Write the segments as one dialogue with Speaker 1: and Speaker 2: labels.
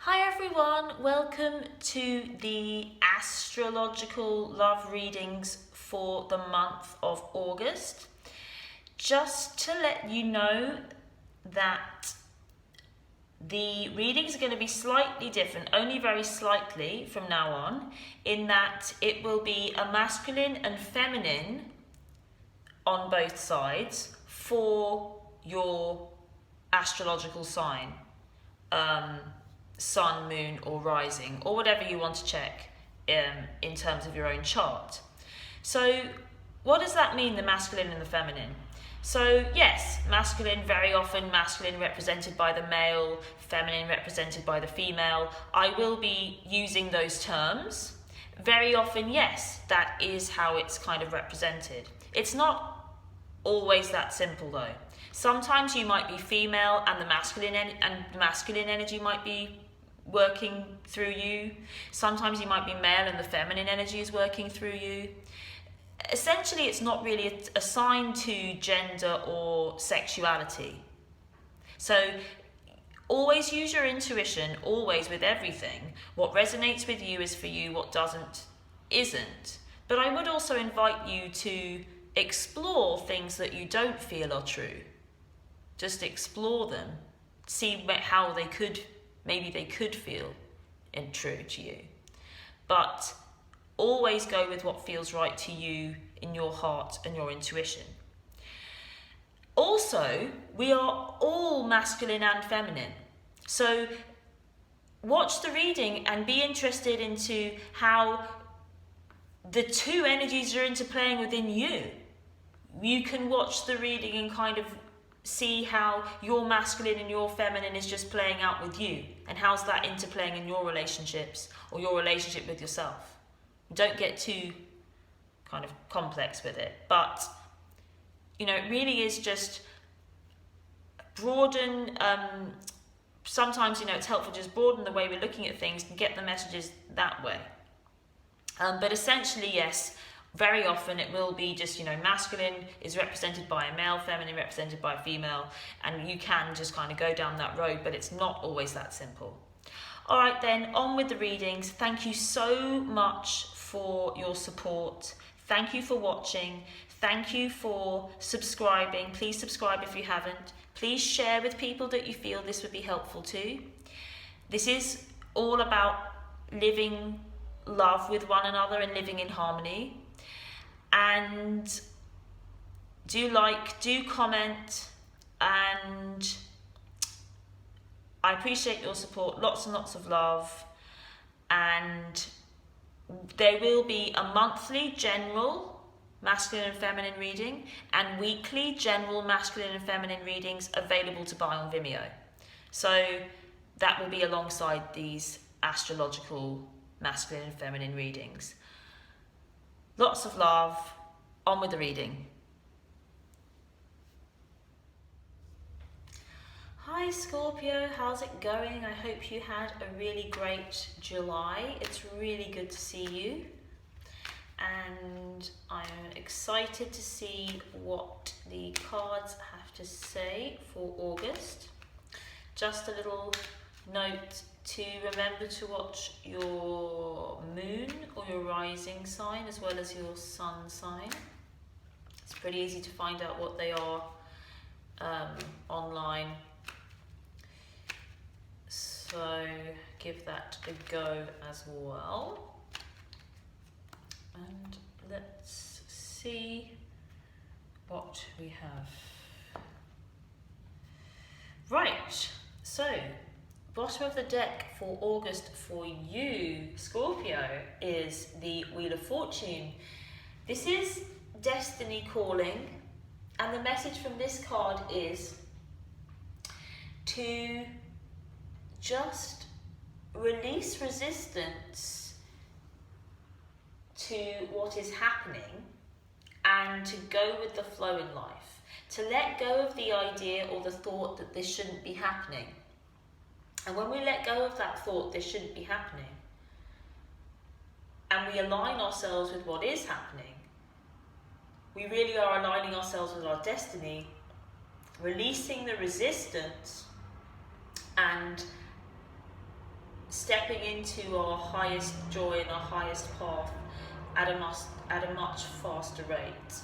Speaker 1: Hi everyone, welcome to the astrological love readings for the month of August. Just to let you know that the readings are going to be slightly different, only very slightly from now on, in that it will be a masculine and feminine on both sides for your astrological sign. Sun, moon, or rising, or whatever you want to check in terms of your own chart. So what does that mean, the masculine and the feminine? So yes, masculine, very often masculine represented by the male, feminine represented by the female. I will be using those terms. Very often, yes, that is how it's kind of represented. It's not always that simple though. Sometimes you might be female and the masculine energy might be working through you. Sometimes you might be male and the feminine energy is working through you. Essentially, it's not really assigned to gender or sexuality. So always use your intuition, always, with everything. What resonates with you is for you, what doesn't isn't. But I would also invite you to explore things that you don't feel are true. Just explore them, see how maybe they could feel true to you. But always go with what feels right to you in your heart and your intuition. Also, we are all masculine and feminine. So watch the reading and be interested into how the two energies are interplaying within you. You can watch the reading and kind of see how your masculine and your feminine is just playing out with you, and how's that interplaying in your relationships or your relationship with yourself. Don't get too kind of complex with it, but it really is just broaden. Sometimes it's helpful to just broaden the way we're looking at things and get the messages that way. But essentially, yes, very often it will be just, masculine is represented by a male, feminine represented by a female, and you can just kind of go down that road, but it's not always that simple. All right then, on with the readings. Thank you so much for your support. Thank you for watching. Thank you for subscribing. Please subscribe if you haven't. Please share with people that you feel this would be helpful to. This is all about living love with one another and living in harmony. And do comment, and I appreciate your support. Lots and lots of love. And there will be a monthly general masculine and feminine reading and weekly general masculine and feminine readings available to buy on Vimeo. So that will be alongside these astrological masculine and feminine readings. Lots of love. On with the reading. Hi Scorpio, how's it going? I hope you had a really great July. It's really good to see you. And I'm excited to see what the cards have to say for August. Just a little note to remember to watch your moon or your rising sign as well as your sun sign. It's pretty easy to find out what they are online. So give that a go as well. And let's see what we have. Right, so bottom of the deck for August for you, Scorpio, is the Wheel of Fortune. This is destiny calling, and the message from this card is to just release resistance to what is happening and to go with the flow in life. To let go of the idea or the thought that this shouldn't be happening. And when we let go of that thought, this shouldn't be happening, and we align ourselves with what is happening, we really are aligning ourselves with our destiny, releasing the resistance and stepping into our highest joy and our highest path at a much faster rate.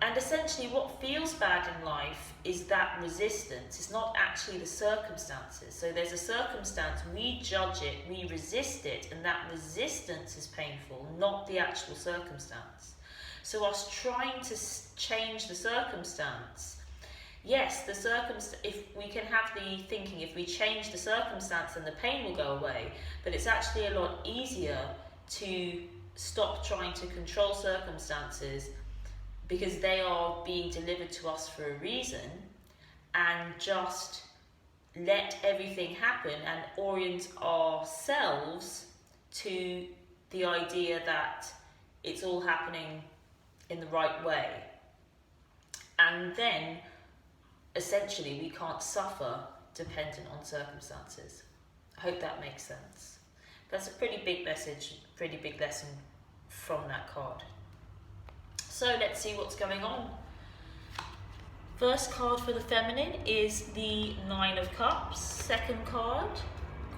Speaker 1: And essentially what feels bad in life is that resistance. It's not actually the circumstances. So there's a circumstance, we judge it, we resist it, and that resistance is painful, not the actual circumstance. So us trying to change the circumstance, yes, if we can have the thinking, if we change the circumstance then the pain will go away, but it's actually a lot easier to stop trying to control circumstances because they are being delivered to us for a reason, and just let everything happen and orient ourselves to the idea that it's all happening in the right way. And then essentially we can't suffer dependent on circumstances. I hope that makes sense. That's a pretty big message, pretty big lesson from that card. So let's see what's going on. First card for the feminine is the Nine of Cups. Second card,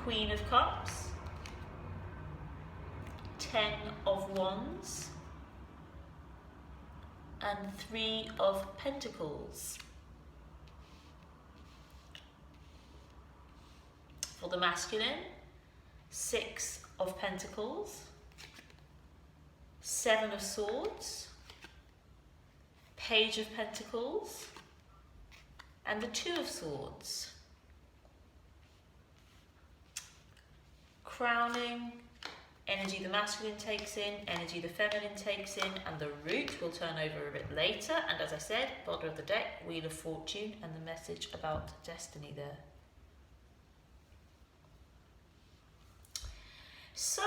Speaker 1: Queen of Cups. 10 of Wands. And 3 of Pentacles. For the masculine, 6 of Pentacles. 7 of Swords. Page of Pentacles, and the 2 of Swords. Crowning, energy the masculine takes in, energy the feminine takes in, and the root will turn over a bit later. And as I said, bottom of the deck, Wheel of Fortune, and the message about destiny there. So,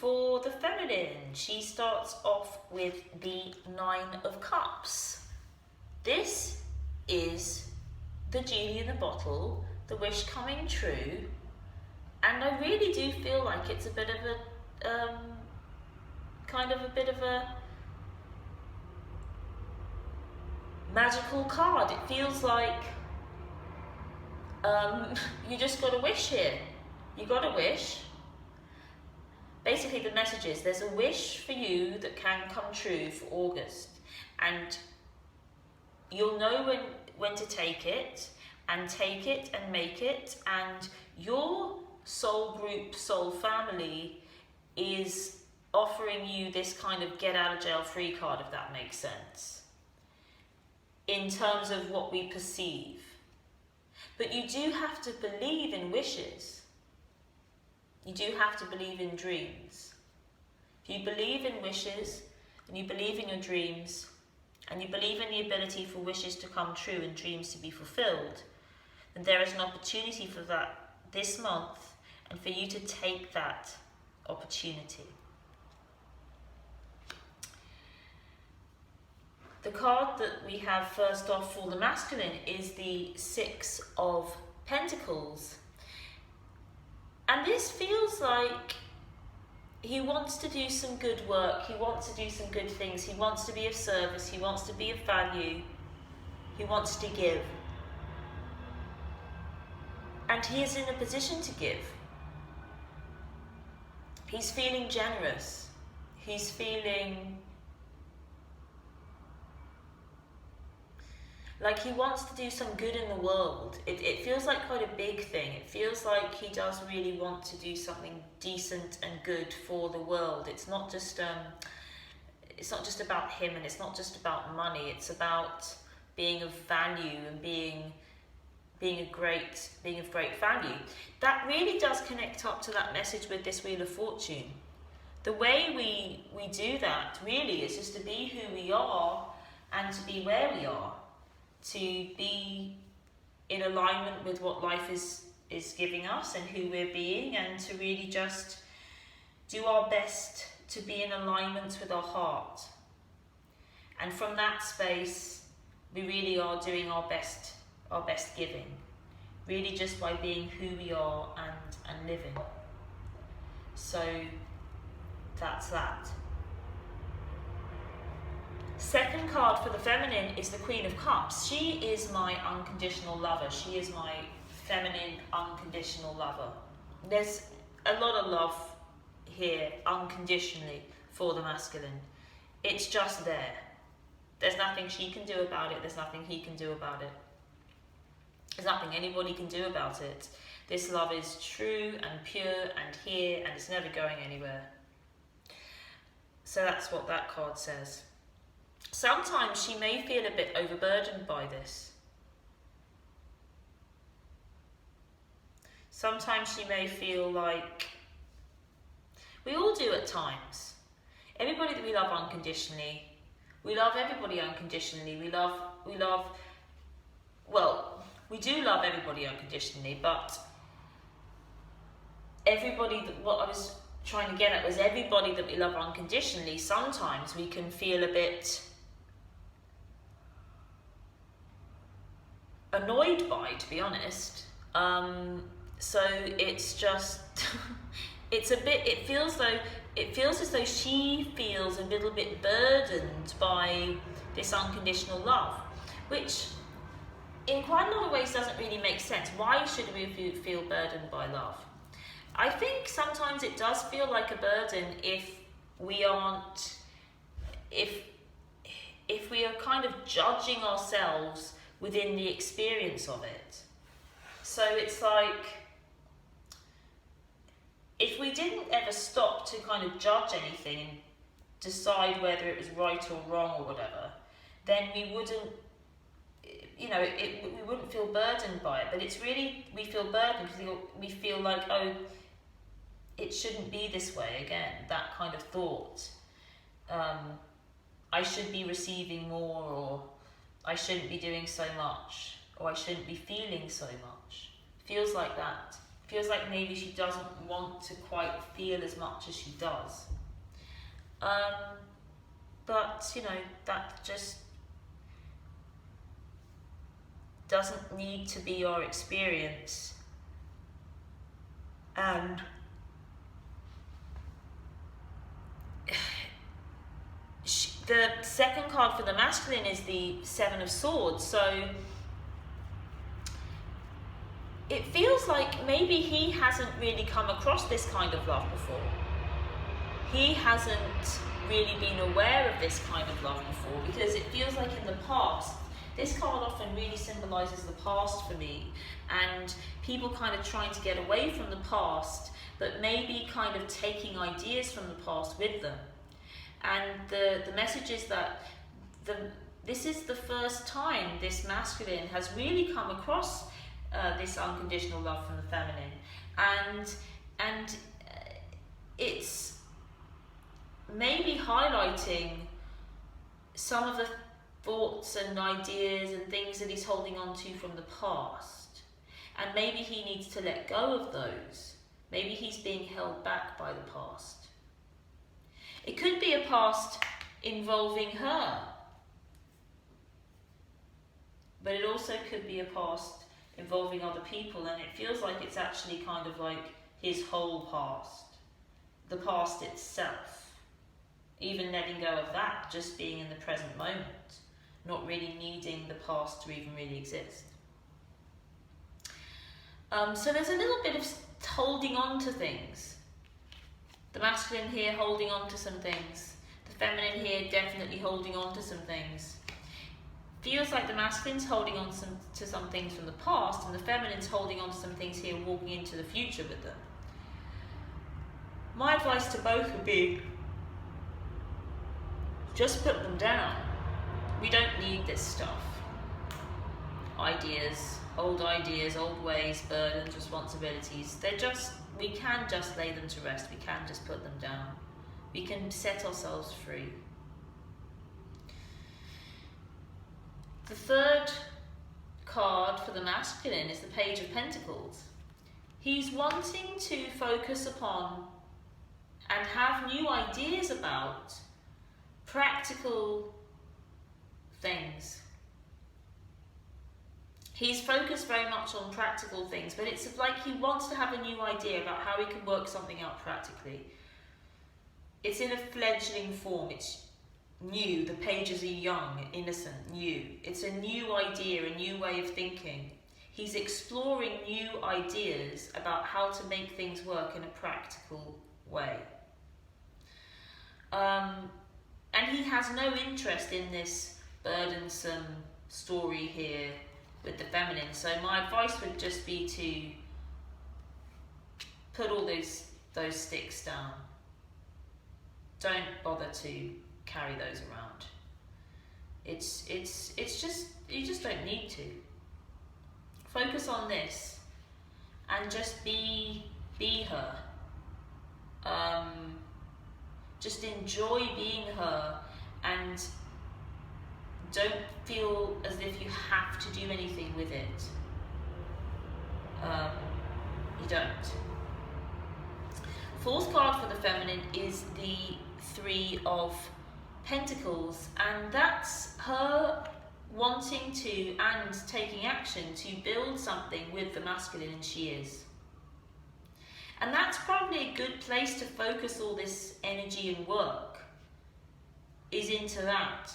Speaker 1: for the feminine, she starts off with the 9 of Cups. This is the genie in the bottle, the wish coming true, and I really do feel like it's a bit of a, kind of a bit of a magical card. It feels like you just got a wish here. You got a wish. Basically the message is there's a wish for you that can come true for August, and you'll know when to take it and make it, and your soul group, soul family is offering you this kind of get out of jail free card, if that makes sense, in terms of what we perceive. But you do have to believe in wishes. You do have to believe in dreams. If you believe in wishes, and you believe in your dreams, and you believe in the ability for wishes to come true and dreams to be fulfilled, then there is an opportunity for that this month, and for you to take that opportunity. The card that we have first off for the masculine is the 6 of Pentacles. And this feels like he wants to do some good work, he wants to do some good things, he wants to be of service, he wants to be of value, he wants to give. And he is in a position to give. He's feeling generous, he's feeling like he wants to do some good in the world. It feels like quite a big thing. It feels like he does really want to do something decent and good for the world. It's not just about him, and it's not just about money. It's about being of value and being of great value. That really does connect up to that message with this Wheel of Fortune. The way we do that really is just to be who we are and to be where we are. To be in alignment with what life is giving us and who we're being, and to really just do our best to be in alignment with our heart. And from that space, we really are doing our best giving, really just by being who we are and living. So that's that. Second card for the feminine is the Queen of Cups. She is my unconditional lover. She is my feminine unconditional lover. There's a lot of love here unconditionally for the masculine. It's just there. There's nothing she can do about it. There's nothing he can do about it. There's nothing anybody can do about it. This love is true and pure and here, and it's never going anywhere. So that's what that card says. Sometimes she may feel a bit overburdened by this. Sometimes she may feel like, we all do at times. Everybody that we love unconditionally, we love everybody unconditionally. We do love everybody unconditionally, but what I was trying to get at was everybody that we love unconditionally, sometimes we can feel a bit annoyed by, to be honest. So it's just, it feels as though she feels a little bit burdened by this unconditional love, which in quite a lot of ways doesn't really make sense. Why should we feel burdened by love? I think sometimes it does feel like a burden if we are kind of judging ourselves within the experience of it. So it's like, if we didn't ever stop to kind of judge anything and decide whether it was right or wrong or whatever, then we wouldn't, we wouldn't feel burdened by it. But it's really, we feel burdened because we feel like, oh, it shouldn't be this way again, that kind of thought. I should be receiving more, or I shouldn't be doing so much, or I shouldn't be feeling so much. Feels like that. Feels like maybe she doesn't want to quite feel as much as she does. But, that just doesn't need to be our experience. And the second card for the masculine is the Seven of Swords. So it feels like maybe he hasn't really come across this kind of love before. He hasn't really been aware of this kind of love before, because it feels like in the past, this card often really symbolises the past for me, and people kind of trying to get away from the past, but maybe kind of taking ideas from the past with them. And the message is that this is the first time this masculine has really come across this unconditional love from the feminine, and it's maybe highlighting some of the thoughts and ideas and things that he's holding on to from the past, and maybe he needs to let go of those. Maybe he's being held back by the past. It could be a past involving her, but it also could be a past involving other people, and it feels like it's actually kind of like his whole past, the past itself, even letting go of that, just being in the present moment, not really needing the past to even really exist. So there's a little bit of holding on to things. The masculine here holding on to some things. The feminine here definitely holding on to some things. Feels like the masculine's holding on to some things from the past, and the feminine's holding on to some things here, walking into the future with them. My advice to both would be, just put them down. We don't need this stuff. Ideas, old ways, burdens, responsibilities. We can just lay them to rest. We can just put them down. We can set ourselves free. The third card for the masculine is the Page of Pentacles. He's wanting to focus upon and have new ideas about practical things. He's focused very much on practical things, but it's like he wants to have a new idea about how he can work something out practically. It's in a fledgling form. It's new. The pages are young, innocent, new. It's a new idea, a new way of thinking. He's exploring new ideas about how to make things work in a practical way. And he has no interest in this burdensome story here with the feminine. So my advice would just be to put all those sticks down. Don't bother to carry those around. It's just, you just don't need to. Focus on this and just be her. Just enjoy being her and don't feel as if you have to do anything with it. You don't. Fourth card for the feminine is the Three of Pentacles, and that's her wanting to and taking action to build something with the masculine, and she is. And that's probably a good place to focus all this energy and work, is into that,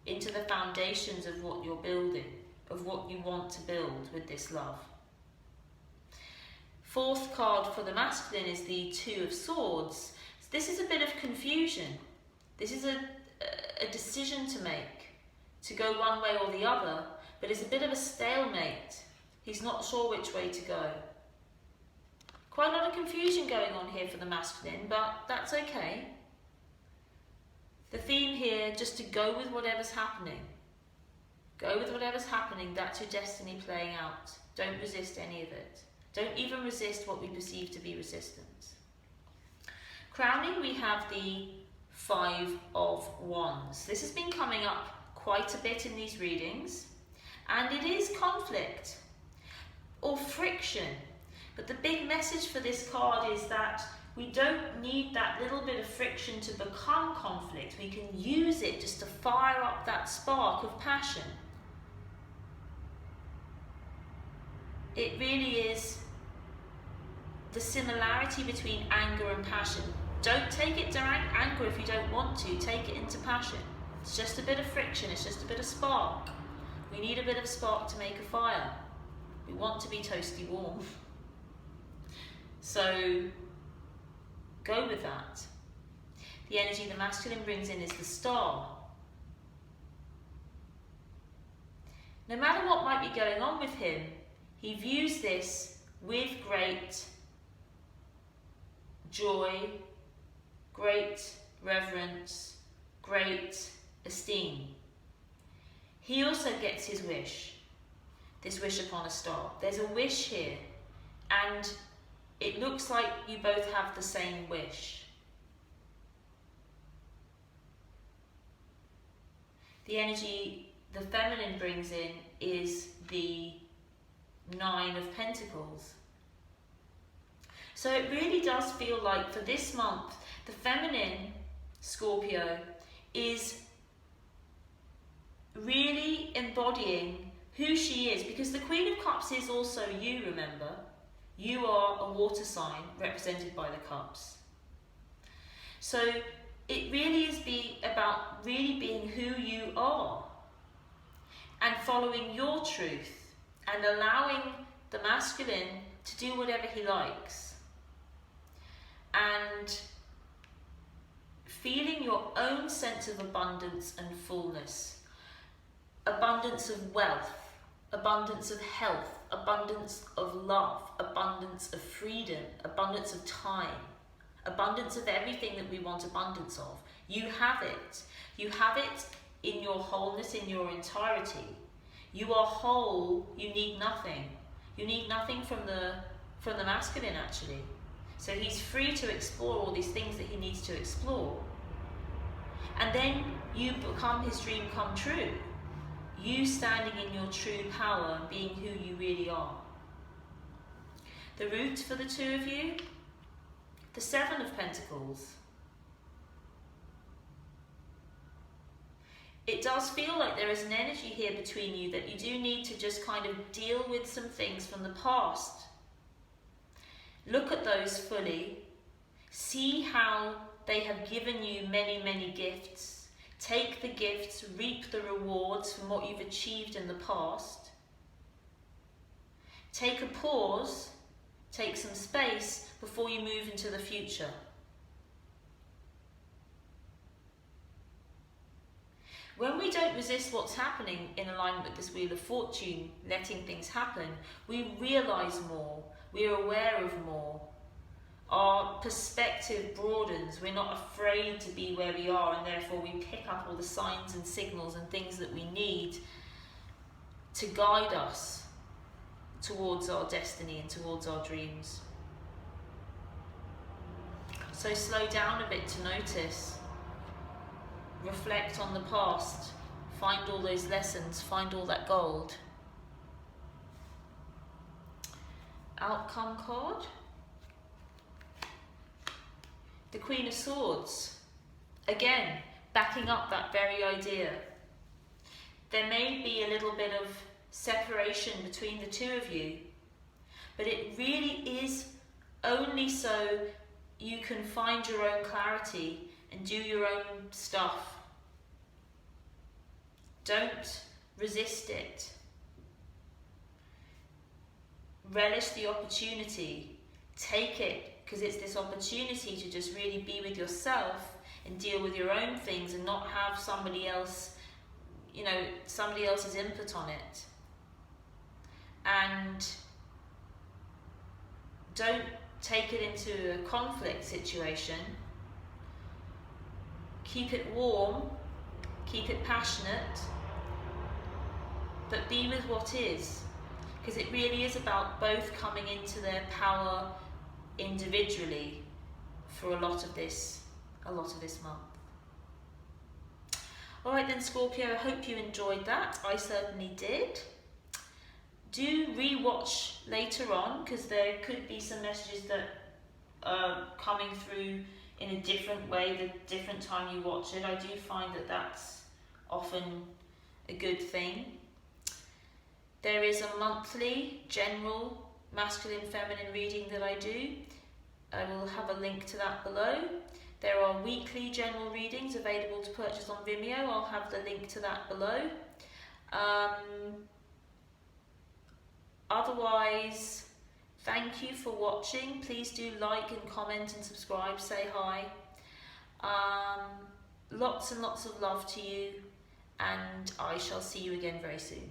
Speaker 1: into the foundations of what you're building, of what you want to build with this love. Fourth card for the masculine is the Two of Swords. This is a bit of confusion. This is a decision to make, to go one way or the other, but it's a bit of a stalemate. He's not sure which way to go. Quite a lot of confusion going on here for the masculine, but that's okay. The theme here, just to go with whatever's happening. Go with whatever's happening, that's your destiny playing out. Don't resist any of it. Don't even resist what we perceive to be resistance. Crowning, we have the Five of Wands. This has been coming up quite a bit in these readings, and it is conflict or friction. But the big message for this card is that we don't need that little bit of friction to become conflict. We can use it just to fire up that spark of passion. It really is the similarity between anger and passion. Don't take it to anger if you don't want to. Take it into passion. It's just a bit of friction. It's just a bit of spark. We need a bit of spark to make a fire. We want to be toasty warm. So go with that. The energy the masculine brings in is the Star. No matter what might be going on with him, he views this with great joy, great reverence, great esteem. He also gets his wish, this wish upon a star. There's a wish here, and it looks like you both have the same wish. The energy the feminine brings in is the Nine of Pentacles. So it really does feel like for this month, the feminine, Scorpio, is really embodying who she is, because the Queen of Cups is also you, remember? You are a water sign represented by the cups. So it really is about really being who you are and following your truth and allowing the masculine to do whatever he likes and feeling your own sense of abundance and fullness, abundance of wealth, abundance of health, abundance of love, abundance of freedom, abundance of time, abundance of everything that we want abundance of. You have it. You have it in your wholeness, in your entirety. You are whole. You need nothing. You need nothing from the masculine, actually. So he's free to explore all these things that he needs to explore. And then you become his dream come true. You standing in your true power and being who you really are. The root for the two of you, the Seven of Pentacles. It does feel like there is an energy here between you that you do need to just kind of deal with some things from the past. Look at those fully. See how they have given you many, many gifts. Take the gifts, reap the rewards from what you've achieved in the past. Take a pause, take some space before you move into the future. When we don't resist what's happening in alignment with this Wheel of Fortune, letting things happen, we realise more, we're aware of more. Our perspective broadens, we're not afraid to be where we are, and therefore we pick up all the signs and signals and things that we need to guide us towards our destiny and towards our dreams. So slow down a bit to notice. Reflect on the past, find all those lessons, find all that gold. Outcome card. The Queen of Swords. Again, backing up that very idea. There may be a little bit of separation between the two of you, but it really is only so you can find your own clarity and do your own stuff. Don't resist it. Relish the opportunity. Take it, because it's this opportunity to just really be with yourself and deal with your own things and not have somebody else, somebody else's input on it. And don't take it into a conflict situation. Keep it warm, keep it passionate, but be with what is, because it really is about both coming into their power individually for a lot of this month. Alright then, Scorpio, I hope you enjoyed that. I certainly did. Do re-watch later on, because there could be some messages that are coming through in a different way the different time you watch it. I do find that that's often a good thing. There is a monthly general masculine feminine reading that I do. I will have a link to that below. There are weekly general readings available to purchase on Vimeo. I'll have the link to that below. Otherwise, thank you for watching. Please do like and comment and subscribe, say hi. Lots and lots of love to you, and I shall see you again very soon.